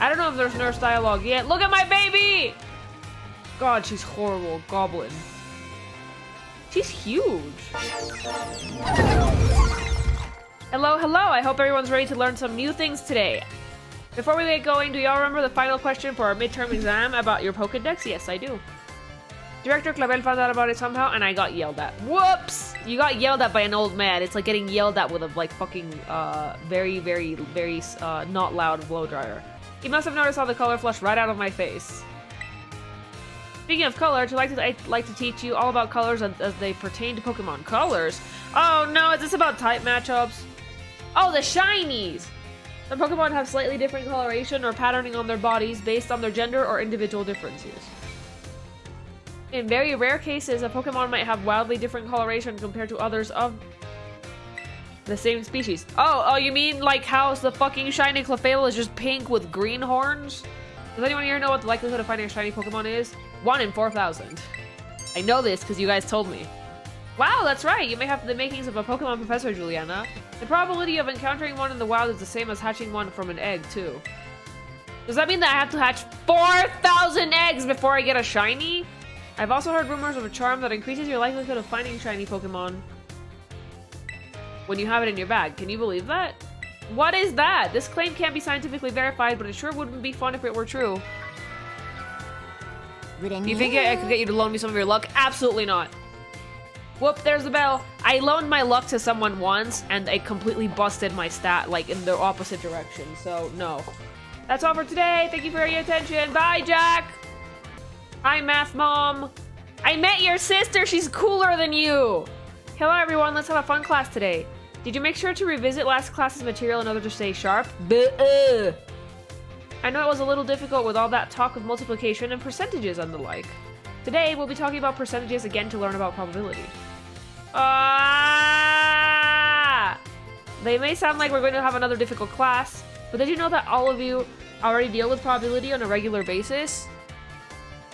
I don't know if there's nurse dialogue yet. Look at my baby! God, she's horrible. Goblin. She's huge. Hello, hello. I hope everyone's ready to learn some new things today. Before we get going, do y'all remember the final question for our midterm exam about your Pokédex? Yes, I do. Director Clavel found out about it somehow, and I got yelled at. Whoops! You got yelled at by an old man. It's like getting yelled at with a, like, fucking, very, not loud blow dryer. He must have noticed how the color flushed right out of my face. Speaking of color, I'd like to teach you all about colors as they pertain to Pokemon. Colors? Oh no, is this about type matchups? Oh, the shinies! Some Pokemon have slightly different coloration or patterning on their bodies based on their gender or individual differences. In very rare cases, a Pokemon might have wildly different coloration compared to others of the same species. Oh, you mean like how the fucking shiny Clefable is just pink with green horns? Does anyone here know what the likelihood of finding a shiny Pokemon is? 1 in 4,000. I know this because you guys told me. Wow, that's right. You may have the makings of a Pokemon professor, Juliana. The probability of encountering one in the wild is the same as hatching one from an egg, too. Does that mean that I have to hatch 4,000 eggs before I get a shiny? I've also heard rumors of a charm that increases your likelihood of finding shiny Pokemon when you have it in your bag. Can you believe that? What is that? This claim can't be scientifically verified, but it sure wouldn't be fun if it were true. Do you think I could get you to loan me some of your luck? Absolutely not. Whoop, there's the bell. I loaned my luck to someone once, and it completely busted my stat, like, in the opposite direction, so no. That's all for today. Thank you for your attention. Bye, Jack! Hi, Math Mom. I met your sister. She's cooler than you. Hello, everyone. Let's have a fun class today. Did you make sure to revisit last class's material in order to stay sharp? Buh-uh. I know it was a little difficult with all that talk of multiplication and percentages and the like. Today, we'll be talking about percentages again to learn about probability. They may sound like we're going to have another difficult class, but did you know that all of you already deal with probability on a regular basis?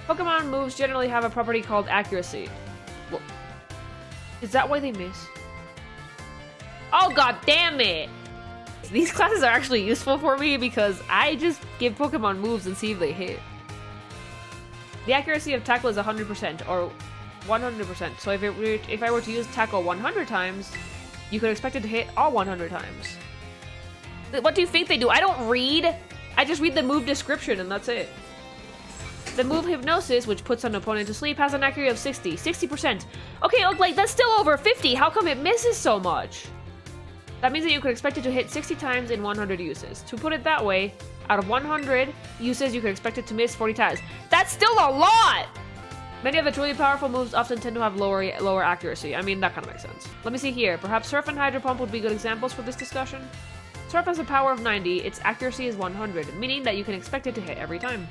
Pokemon moves generally have a property called accuracy. Well, is that why they miss? Oh, god damn it! These classes are actually useful for me because I just give Pokemon moves and see if they hit. The accuracy of tackle is 100% or 100%. So if I were to use tackle 100 times, you could expect it to hit all 100 times. What do you think they do? I don't read. I just read the move description and that's it. The move Hypnosis, which puts an opponent to sleep, has an accuracy of 60%. Okay, look, like that's still over 50. How come it misses so much? That means that you could expect it to hit 60 times in 100 uses. To put it that way, out of 100 uses, you could expect it to miss 40 times. That's still a lot! Many of the truly powerful moves often tend to have lower accuracy. I mean, that kind of makes sense. Let me see here. Perhaps Surf and Hydro Pump would be good examples for this discussion. Surf has a power of 90, its accuracy is 100, meaning that you can expect it to hit every time.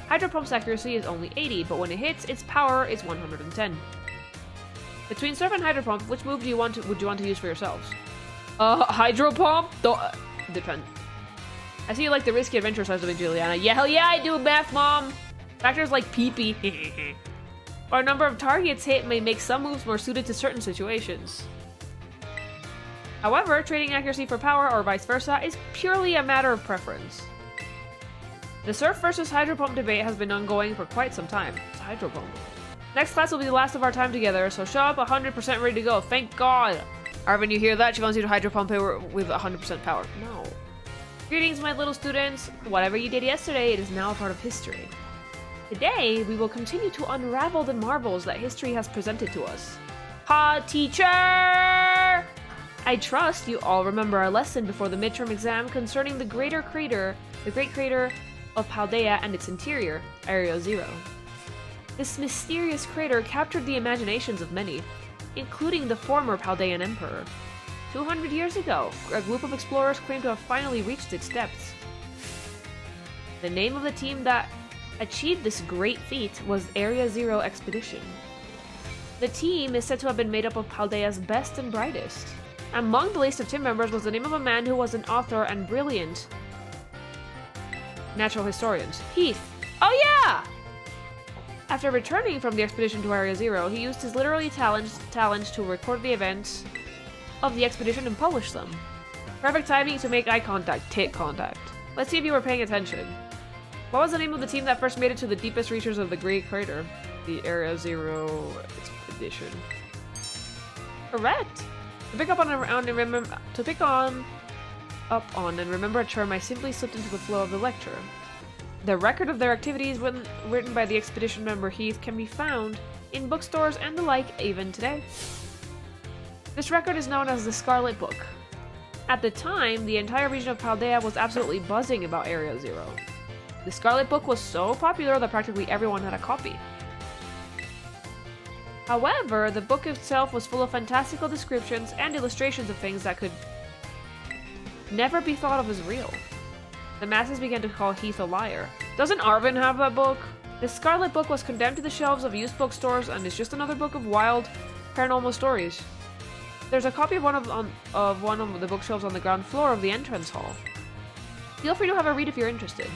Hydro Pump's accuracy is only 80, but when it hits, its power is 110. Between Surf and Hydro Pump, which move would you want to use for yourselves? Hydro Pump? Depend. I see you like the risky adventure size of it, Juliana. Yeah, hell yeah, I do, Math Mom! Factors like pee-pee or a number of targets hit may make some moves more suited to certain situations. However, trading accuracy for power or vice versa is purely a matter of preference. The Surf versus Hydro Pump debate has been ongoing for quite some time. It's Hydro Pump. Next class will be the last of our time together, so show up 100% ready to go. Thank God! Arvin, you hear that? She wants you to Hydro Pump her with 100% power. No. Greetings, my little students. Whatever you did yesterday, it is now a part of history. Today, we will continue to unravel the marvels that history has presented to us. Ha, teacher! I trust you all remember our lesson before the midterm exam concerning the great crater of Paldea and its interior, Area Zero. This mysterious crater captured the imaginations of many, including the former Paldean Emperor. 200 years ago, a group of explorers claimed to have finally reached its depths. The name of the team that achieved this great feat was Area Zero Expedition. The team is said to have been made up of Paldea's best and brightest. Among the list of team members was the name of a man who was an author and brilliant natural historian, Heath. Oh yeah! After returning from the expedition to Area Zero, he used his literary talents to record the events of the expedition and publish them. Perfect timing to make eye contact, tit contact. Let's see if you were paying attention. What was the name of the team that first made it to the deepest reaches of the Great Crater? The Area Zero Expedition. Correct! To pick up on and remember a term, I simply slipped into the flow of the lecture. The record of their activities written by the expedition member Heath can be found in bookstores and the like even today. This record is known as the Scarlet Book. At the time, the entire region of Paldea was absolutely buzzing about Area Zero. The Scarlet Book was so popular that practically everyone had a copy. However, the book itself was full of fantastical descriptions and illustrations of things that could never be thought of as real. The masses began to call Heath a liar. Doesn't Arvin have that book? The Scarlet Book was condemned to the shelves of used bookstores and is just another book of wild, paranormal stories. There's a copy of one of the bookshelves on the ground floor of the entrance hall. Feel free to have a read if you're interested.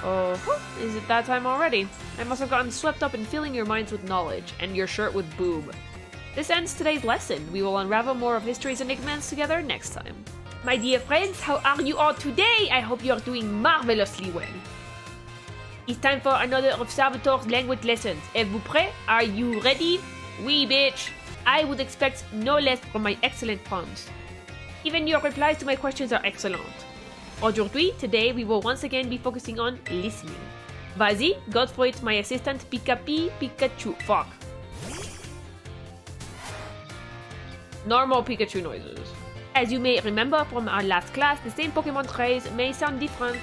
Oh, is it that time already? I must have gotten swept up in filling your minds with knowledge, and your shirt with boob. This ends today's lesson. We will unravel more of history's enigmas together next time. My dear friends, how are you all today? I hope you are doing marvelously well. It's time for another of Salvatore's language lessons. Êtes-vous prêts? Are you ready? Oui, bitch. I would expect no less from my excellent friends. Even your replies to my questions are excellent. Today, we will once again be focusing on listening. Vas-y, go for it, my assistant Pikachu. Fuck. Normal Pikachu noises. As you may remember from our last class, the same Pokémon phrase may sound different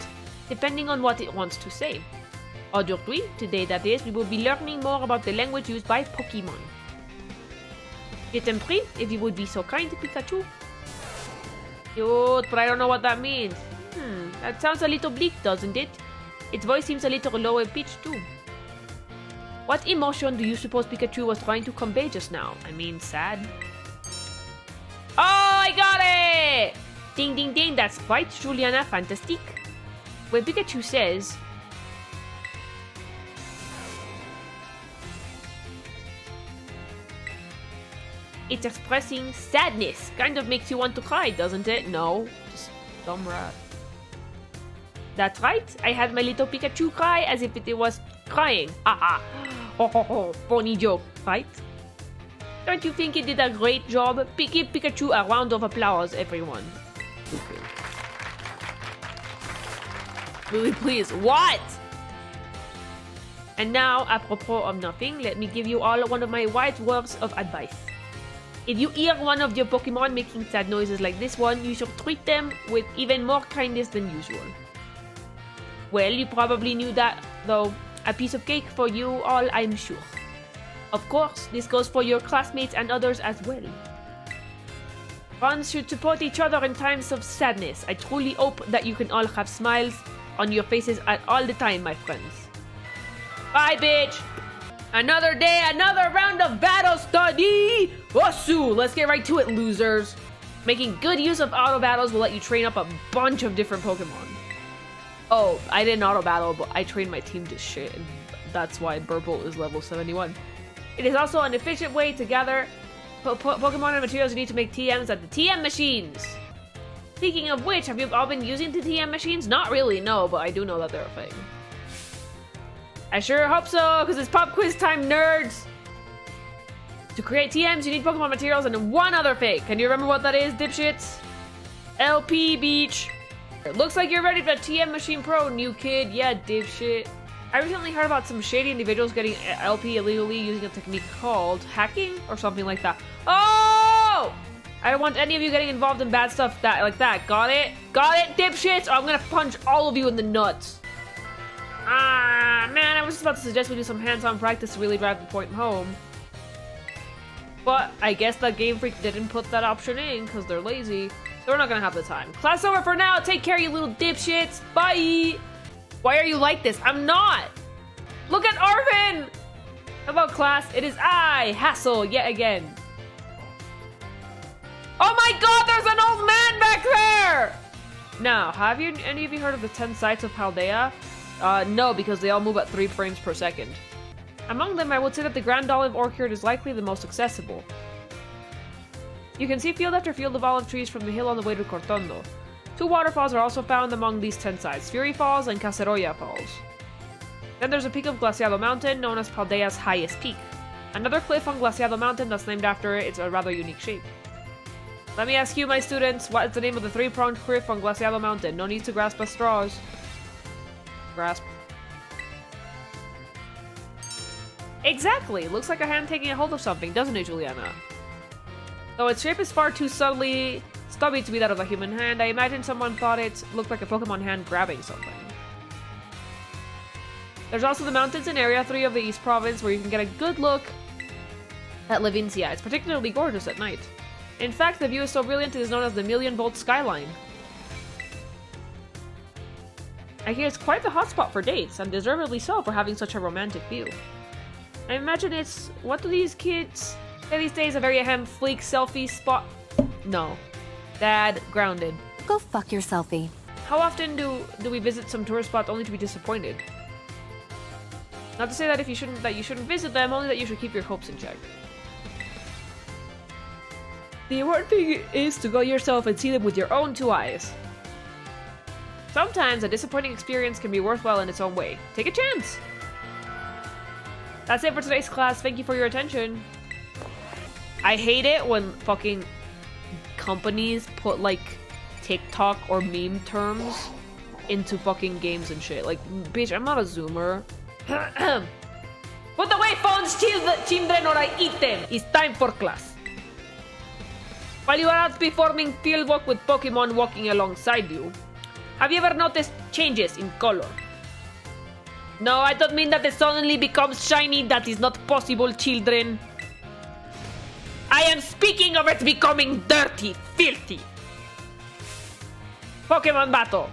depending on what it wants to say. Today that is, we will be learning more about the language used by Pokémon. Get them free, if you would be so kind, Pikachu. Cute, but I don't know what that means. That sounds a little bleak, doesn't it? Its voice seems a little lower pitched too. What emotion do you suppose Pikachu was trying to convey just now? I mean, sad. Oh, I got it! Ding ding ding, that's right, Juliana, fantastique. When Pikachu says... It's expressing sadness. Kind of makes you want to cry, doesn't it? No, just dumb rat. That's right, I had my little Pikachu cry as if it was crying. Haha. Oh, funny joke, right? Don't you think it did a great job? Give Pikachu a round of applause, everyone. Okay. Really, please, what? And now, apropos of nothing, let me give you all one of my wise words of advice. If you hear one of your Pokemon making sad noises like this one, you should treat them with even more kindness than usual. Well, you probably knew that, though. A piece of cake for you all, I'm sure. Of course, this goes for your classmates and others as well. Friends should support each other in times of sadness. I truly hope that you can all have smiles on your faces at all the time, my friends. Bye, bitch! Another day, another round of battle study! Osu! Let's get right to it, losers! Making good use of auto battles will let you train up a bunch of different Pokemon. Oh, I didn't auto battle, but I trained my team to shit, and that's why Burble is level 71. It is also an efficient way to gather Pokemon and materials you need to make TMs at the TM machines. Speaking of which, have you all been using the TM machines? Not really, no, but I do know that they're a thing. I sure hope so, because it's pop quiz time, nerds! To create TMs, you need Pokemon materials and one other thing. Can you remember what that is, dipshits? LP Beach. It looks like you're ready for TM Machine Pro, new kid. Yeah, dipshit. I recently heard about some shady individuals getting LP illegally using a technique called hacking or something like that. Oh! I don't want any of you getting involved in bad stuff like that. Got it? Got it, dipshits? Or I'm gonna punch all of you in the nuts. Ah, man, I was just about to suggest we do some hands-on practice to really drive the point home. But I guess that Game Freak didn't put that option in because they're lazy. So we're not gonna have the time. Class over for now. Take care, you little dipshits. Bye! Why are you like this? I'm not! Look at Arvin! Hello, class. It is I, Hassel, yet again. Oh my god, there's an old man back there! Now, have any of you heard of the 10 sites of Paldea? No, because they all move at 3 frames per second. Among them, I would say that the Grand Olive Orchard is likely the most accessible. You can see field after field of olive trees from the hill on the way to Cortondo. 2 waterfalls are also found among these 10 sites, Fury Falls and Caceroya Falls. Then there's a peak of Glaciado Mountain, known as Paldea's highest peak. Another cliff on Glaciado Mountain that's named after it. It's a rather unique shape. Let me ask you, my students, what is the name of the 3-pronged cliff on Glaciado Mountain? No need to grasp at straws. Grasp. Exactly! Looks like a hand taking a hold of something, doesn't it, Juliana? Though its shape is far too subtly stubby to be that of a human hand, I imagine someone thought it looked like a Pokemon hand grabbing something. There's also the mountains in Area 3 of the East Province, where you can get a good look at Levincia. It's particularly gorgeous at night. In fact, the view is so brilliant it is known as the Million-Volt Skyline. I hear it's quite the hotspot for dates, and deservedly so for having such a romantic view. I imagine it's... what do these kids say these days? A very fleek selfie spot? No. Dad, grounded. Go fuck your selfie. How often do we visit some tourist spots only to be disappointed? Not to say that you shouldn't visit them, only that you should keep your hopes in check. The important thing is to go yourself and see them with your own 2 eyes. Sometimes a disappointing experience can be worthwhile in its own way. Take a chance! That's it for today's class. Thank you for your attention. I hate it when fucking companies put like TikTok or meme terms into fucking games and shit. Like, bitch, I'm not a zoomer. Put away phones, children, or I eat them. It's time for class. While you are out performing fieldwork with Pokemon walking alongside you, have you ever noticed changes in color? No, I don't mean that it suddenly becomes shiny. That is not possible, children. I am speaking of it becoming dirty, filthy. Pokemon battle.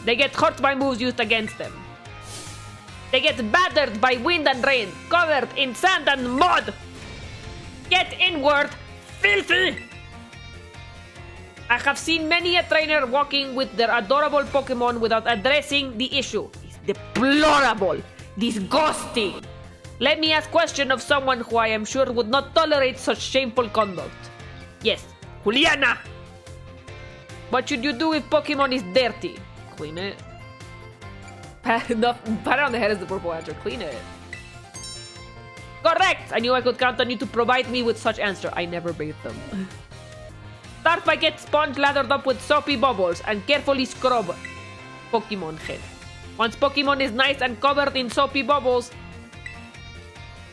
They get hurt by moves used against them. They get battered by wind and rain, covered in sand and mud. Get inward, filthy! I have seen many a trainer walking with their adorable Pokemon without addressing the issue. It's deplorable, disgusting. Let me ask question of someone who I am sure would not tolerate such shameful conduct. Yes, Juliana! What should you do if Pokemon is dirty? Clean it. Pat it on the head is the purple answer. Clean it. Correct! I knew I could count on you to provide me with such answer. I never bathe them. Start by get sponge lathered up with soapy bubbles and carefully scrub Pokemon head. Once Pokemon is nice and covered in soapy bubbles,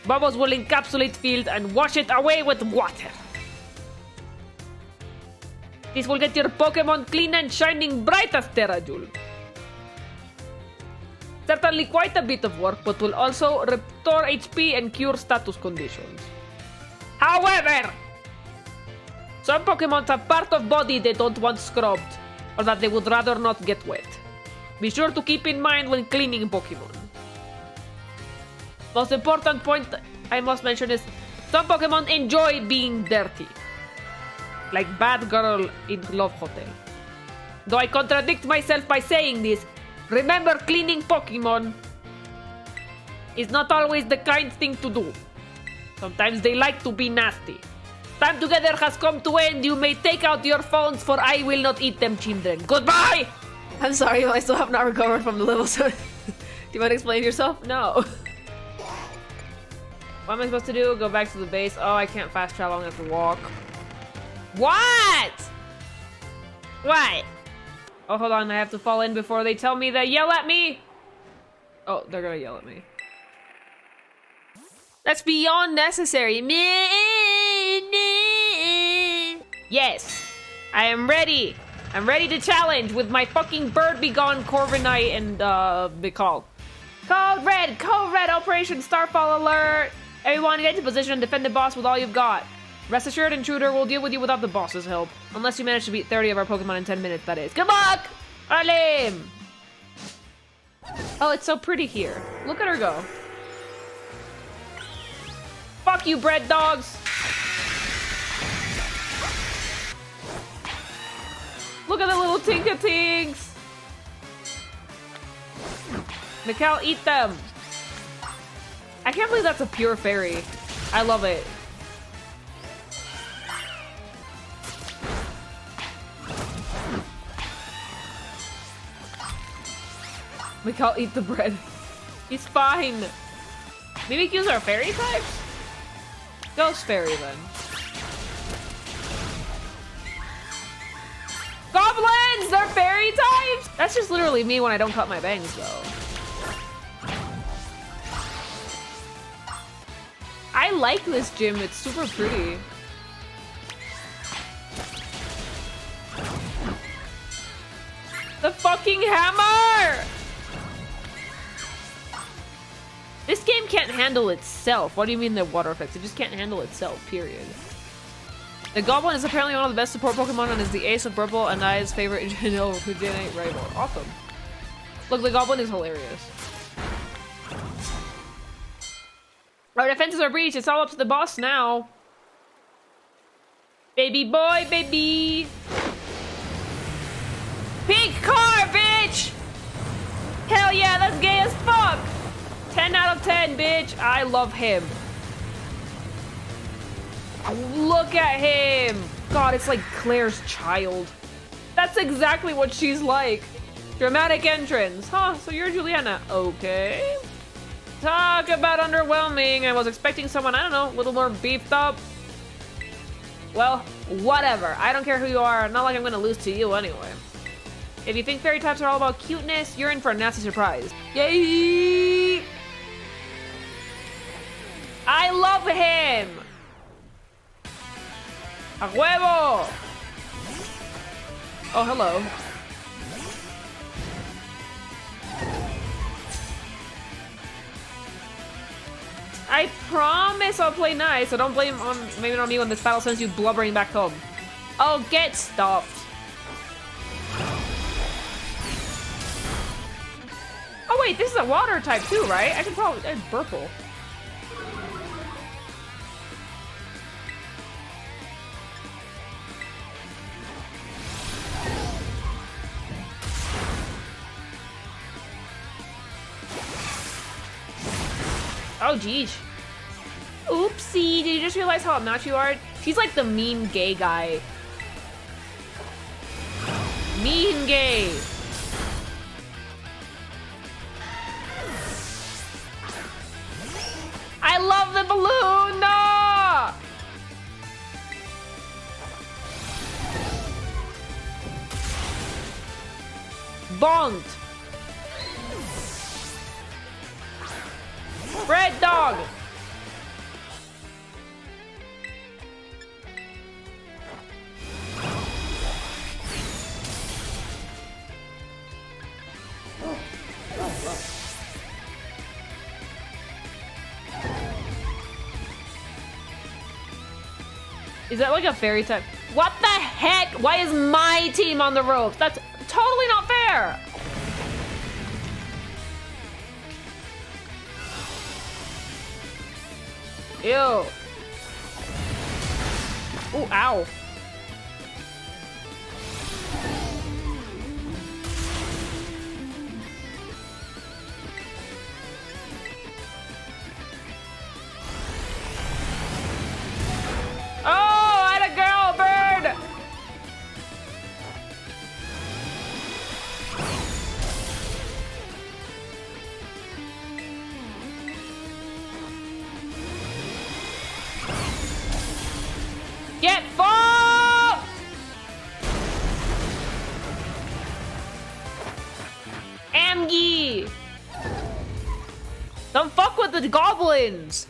bubbles will encapsulate field and wash it away with water. This will get your Pokemon clean and shining bright as Terrajul. Certainly quite a bit of work, but will also restore HP and cure status conditions. However, some Pokemon have part of body they don't want scrubbed, or that they would rather not get wet. Be sure to keep in mind when cleaning Pokemon. Most important point I must mention is some Pokemon enjoy being dirty. Like Bad Girl in Love Hotel. Though I contradict myself by saying this, remember cleaning Pokemon is not always the kind thing to do. Sometimes they like to be nasty. Time together has come to end. You may take out your phones, for I will not eat them, children. Goodbye! I'm sorry, I still have not recovered from the level, so... Do you want to explain yourself? No. What am I supposed to do? Go back to the base? Oh, I can't fast travel, I'm gonna have to walk. What? What? Oh, hold on, I have to fall in before they tell me they yell at me! Oh, they're gonna yell at me. That's beyond necessary. Yes, I am ready. I'm ready to challenge with my fucking bird be gone Corviknight and Bicol. Code red, Operation Starfall alert. Everyone get into position and defend the boss with all you've got. Rest assured, intruder will deal with you without the boss's help. Unless you manage to beat 30 of our Pokemon in 10 minutes, that is. Good luck! Alim! Oh, it's so pretty here. Look at her go. Fuck you, bread dogs! Look at the little Tinka-Tinks! Mikkel, eat them! I can't believe that's a pure fairy. I love it. Mikal, eat the bread. He's fine. Mimikyus are fairy types? Ghost fairy then. Goblins! They're fairy types? That's just literally me when I don't cut my bangs though. I like this gym, it's super pretty. The fucking hammer! This game can't handle itself. What do you mean the water effects? It just can't handle itself, period. The Goblin is apparently one of the best support Pokemon and is the ace of Purple and I's favorite Gen rival. Awesome. Look, the Goblin is hilarious. Our defenses are breached. It's all up to the boss now. Baby boy, baby. Pink car, bitch! Hell yeah, that's gay as fuck! 10 out of 10, bitch. I love him. Look at him. God, it's like Claire's child. That's exactly what she's like. Dramatic entrance. Huh, so you're Juliana. Okay. Talk about underwhelming. I was expecting someone, I don't know, a little more beefed up. Well, whatever. I don't care who you are. Not like I'm gonna lose to you anyway. If you think fairy types are all about cuteness, you're in for a nasty surprise. Yay! I love him! A huevo! Oh, hello. I promise I'll play nice, so don't blame it on me when this battle sends you blubbering back home. Oh, get stopped. Oh wait, this is a water type too, right? I can probably... It's purple. Oh, geez. Oopsie, did you just realize how obnoxious you are? She's like the mean gay guy. Mean gay. I love the balloon! No! Bonked. Red dog! Is that like a fairy type? What the heck? Why is my team on the ropes? That's totally not fair! Ew. Ooh, ow. Oh, atta girl, bird! Get fucked! Amgi! Don't fuck with the goblins!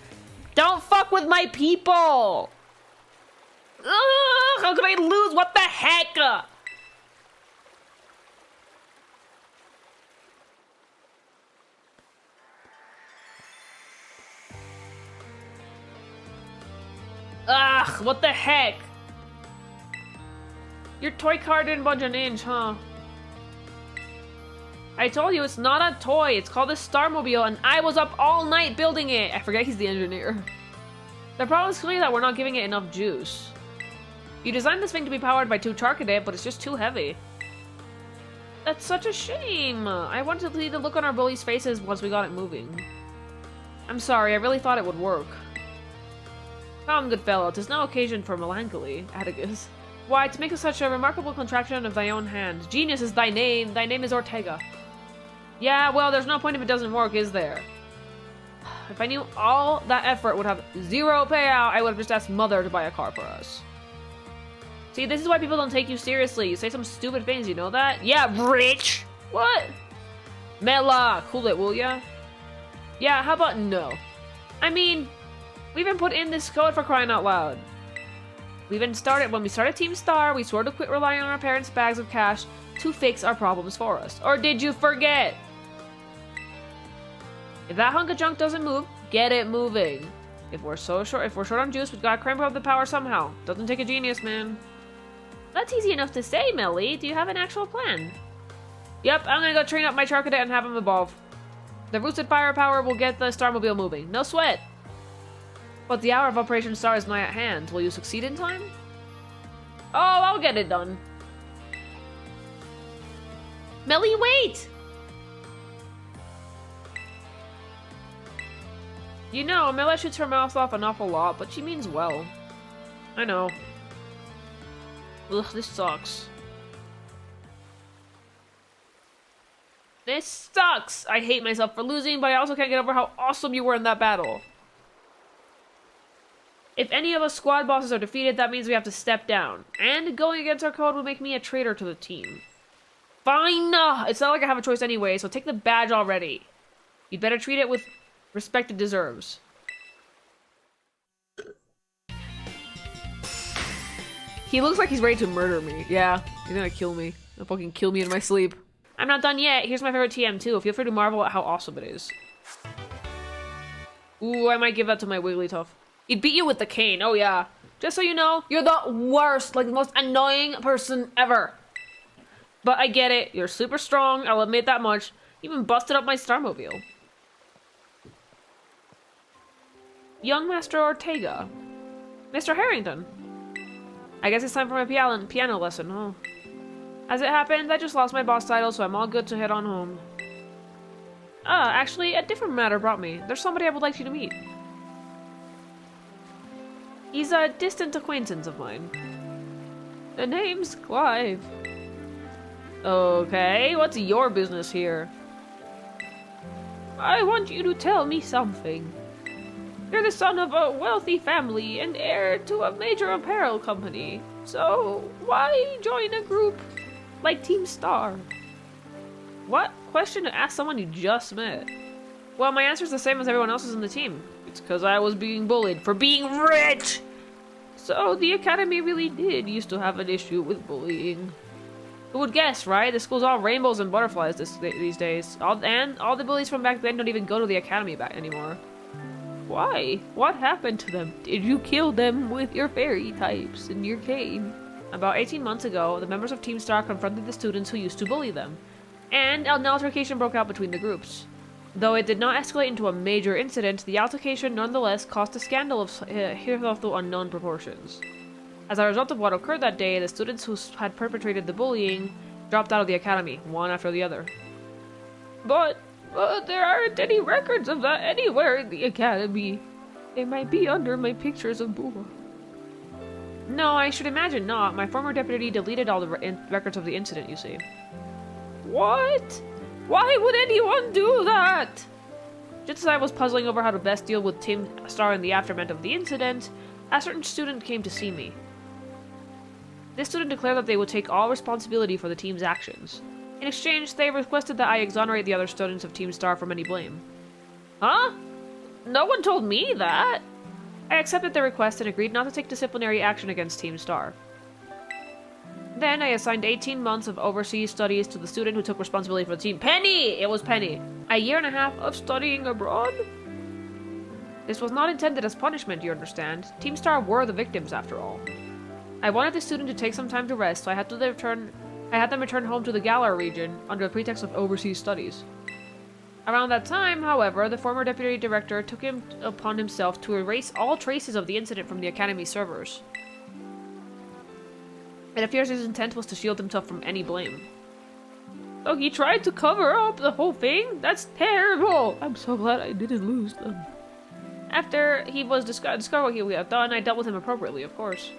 Don't fuck with my people! Ugh, how could I lose? What the heck? Ugh, what the heck? Your toy car didn't budge an inch, huh? I told you it's not a toy. It's called a Starmobile, and I was up all night building it. I forget he's the engineer. The problem is clearly that we're not giving it enough juice. You designed this thing to be powered by 2 Charcadet, but it's just too heavy. That's such a shame. I wanted to see the look on our bullies' faces once we got it moving. I'm sorry, I really thought it would work. Come, good fellow, 'tis no occasion for melancholy, Atticus. Why, to make such a remarkable contraction of thy own hand. Genius is thy name is Ortega. Yeah, well, there's no point if it doesn't work, is there? If I knew all that effort would have zero payout, I would have just asked Mother to buy a car for us. See, this is why people don't take you seriously. You say some stupid things, you know that? Yeah, rich! What? Mela, cool it, will ya? Yeah, how about no? I mean, we even put in this code for crying out loud. When we started Team Star, we swore to quit relying on our parents' bags of cash to fix our problems for us. Or did you forget? If that hunk of junk doesn't move, get it moving. If we're short on juice, we've gotta crank up the power somehow. Doesn't take a genius, man. That's easy enough to say, Melly. Do you have an actual plan? Yep, I'm gonna go train up my Charcadet and have him evolve. The boosted firepower will get the Starmobile moving. No sweat. But the hour of Operation Star is nigh at hand. Will you succeed in time? Oh, I'll get it done. Melly, wait! You know, Mela shoots her mouth off an awful lot, but she means well. I know. Ugh, this sucks. This sucks! I hate myself for losing, but I also can't get over how awesome you were in that battle. If any of us squad bosses are defeated, that means we have to step down. And going against our code would make me a traitor to the team. Fine! It's not like I have a choice anyway, so take the badge already. You'd better treat it with respect it deserves. He looks like he's ready to murder me. Yeah, he's gonna kill me. He'll fucking kill me in my sleep. I'm not done yet. Here's my favorite TM too. Feel free to marvel at how awesome it is. Ooh, I might give that to my Wigglytuff. He'd beat you with the cane, oh yeah. Just so you know, you're the worst, like the most annoying person ever. But I get it, you're super strong, I'll admit that much. You even busted up my Starmobile. Young Master Ortega. Mr. Harrington. I guess it's time for my piano lesson, huh? As it happened, I just lost my boss title, so I'm all good to head on home. Actually, a different matter brought me. There's somebody I would like you to meet. He's a distant acquaintance of mine. The name's Clive. Okay, what's your business here? I want you to tell me something. You're the son of a wealthy family and heir to a major apparel company. So, why join a group like Team Star? What question to ask someone you just met? Well, my answer's the same as everyone else's in the team. It's because I was being bullied for being rich! So, the academy really did used to have an issue with bullying. Who would guess, right? The school's all rainbows and butterflies these days. All the bullies from back then don't even go to the academy anymore. Why? What happened to them? Did you kill them with your fairy types in your cave? About 18 months ago, the members of Team Star confronted the students who used to bully them, and an altercation broke out between the groups. Though it did not escalate into a major incident, the altercation nonetheless caused a scandal of hitherto unknown proportions. As a result of what occurred that day, the students who had perpetrated the bullying dropped out of the academy, one after the other. But there aren't any records of that anywhere in the academy. They might be under my pictures of Bua. No, I should imagine not. My former deputy deleted all the records of the incident, you see. What? Why would anyone do that? Just as I was puzzling over how to best deal with Team Star in the aftermath of the incident, a certain student came to see me. This student declared that they would take all responsibility for the team's actions. In exchange, they requested that I exonerate the other students of Team Star from any blame. Huh? No one told me that! I accepted the request and agreed not to take disciplinary action against Team Star. Then I assigned 18 months of overseas studies to the student who took responsibility for the team. Penny! It was Penny! A year and a half of studying abroad? This was not intended as punishment, you understand. Team Star were the victims, after all. I wanted the student to take some time to rest, so I had them return home to the Galar region under the pretext of overseas studies. Around that time, however, the former deputy director took it upon himself to erase all traces of the incident from the Academy servers. It appears his intent was to shield himself from any blame. So he tried to cover up the whole thing? That's terrible! I'm so glad I didn't lose them. After he was discovered what he had done, I dealt with him appropriately, of course.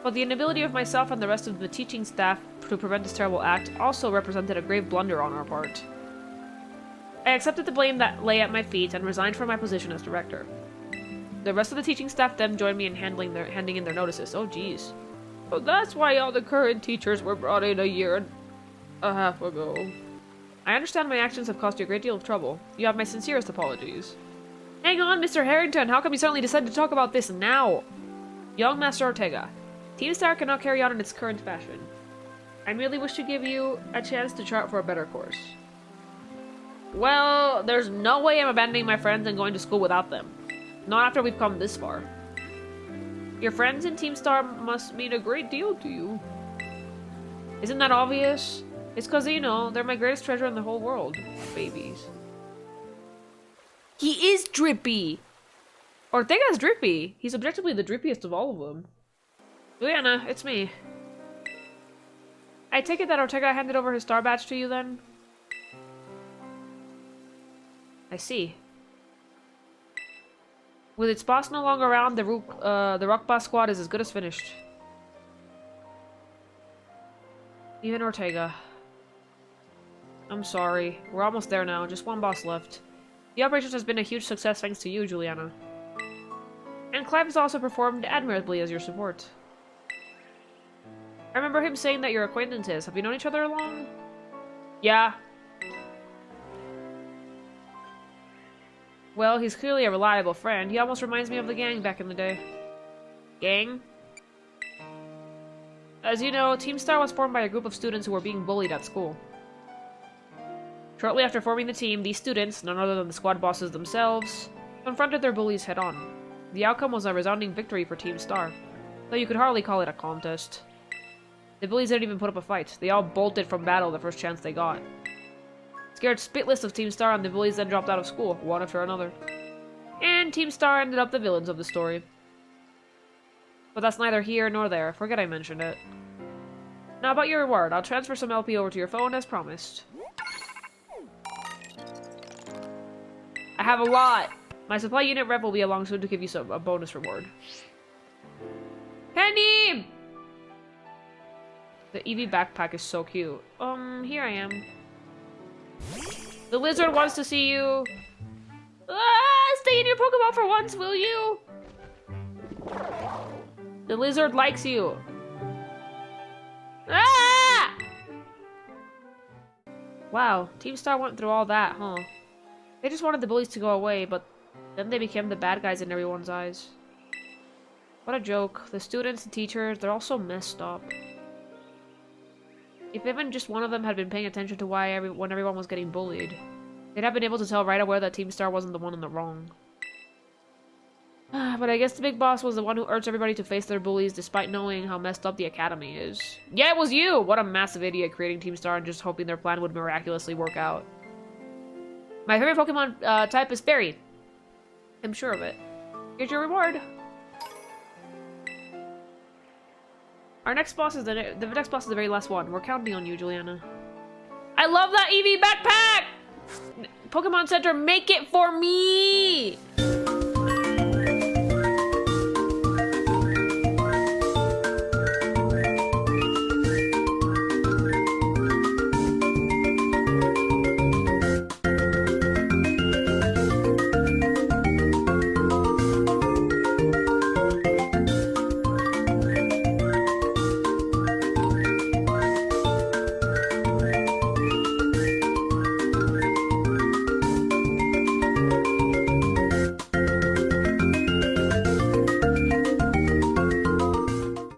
But the inability of myself and the rest of the teaching staff to prevent this terrible act also represented a grave blunder on our part. I accepted the blame that lay at my feet and resigned from my position as director. The rest of the teaching staff then joined me in handing in their notices. Oh, jeez. Oh, that's why all the current teachers were brought in a year and a half ago. I understand my actions have caused you a great deal of trouble. You have my sincerest apologies. Hang on, Mr. Harrington. How come you suddenly decided to talk about this now? Young Master Ortega. Team Star cannot carry on in its current fashion. I merely wish to give you a chance to chart for a better course. Well, there's no way I'm abandoning my friends and going to school without them. Not after we've come this far. Your friends in Team Star must mean a great deal to you. Isn't that obvious? It's because, you know, they're my greatest treasure in the whole world. Babies. He is drippy! Ortega's drippy! He's objectively the drippiest of all of them. Juliana, it's me. I take it that Ortega handed over his star badge to you then? I see. With its boss no longer around, the Rock Boss squad is as good as finished. Even Ortega. I'm sorry. We're almost there now. Just one boss left. The operation has been a huge success thanks to you, Juliana. And Clive has also performed admirably as your support. I remember him saying that you're acquaintances. Have you known each other long? Yeah. Well, he's clearly a reliable friend. He almost reminds me of the gang back in the day. Gang? As you know, Team Star was formed by a group of students who were being bullied at school. Shortly after forming the team, these students, none other than the squad bosses themselves, confronted their bullies head-on. The outcome was a resounding victory for Team Star, though you could hardly call it a contest. The bullies didn't even put up a fight. They all bolted from battle the first chance they got. Scared spitless of Team Star, and the bullies then dropped out of school, one after another. And Team Star ended up the villains of the story. But that's neither here nor there. Forget I mentioned it. Now about your reward. I'll transfer some LP over to your phone as promised. I have a lot! My supply unit rep will be along soon to give you a bonus reward. Penny! The EV backpack is so cute. Here I am. The lizard wants to see you. Ah, stay in your Pokemon for once, will you? The lizard likes you. Ah! Wow, Team Star went through all that, huh? They just wanted the bullies to go away, but then they became the bad guys in everyone's eyes. What a joke. The students and teachers, they're all so messed up. If even just one of them had been paying attention to when everyone was getting bullied, they'd have been able to tell right away that Team Star wasn't the one in the wrong. But I guess the big boss was the one who urged everybody to face their bullies despite knowing how messed up the academy is. Yeah, it was you! What a massive idiot creating Team Star and just hoping their plan would miraculously work out. My favorite Pokemon type is Fairy. I'm sure of it. Here's your reward. Our next boss is the next boss is the very last one. We're counting on you, Juliana. I love that EV backpack! Pokemon Center, make it for me!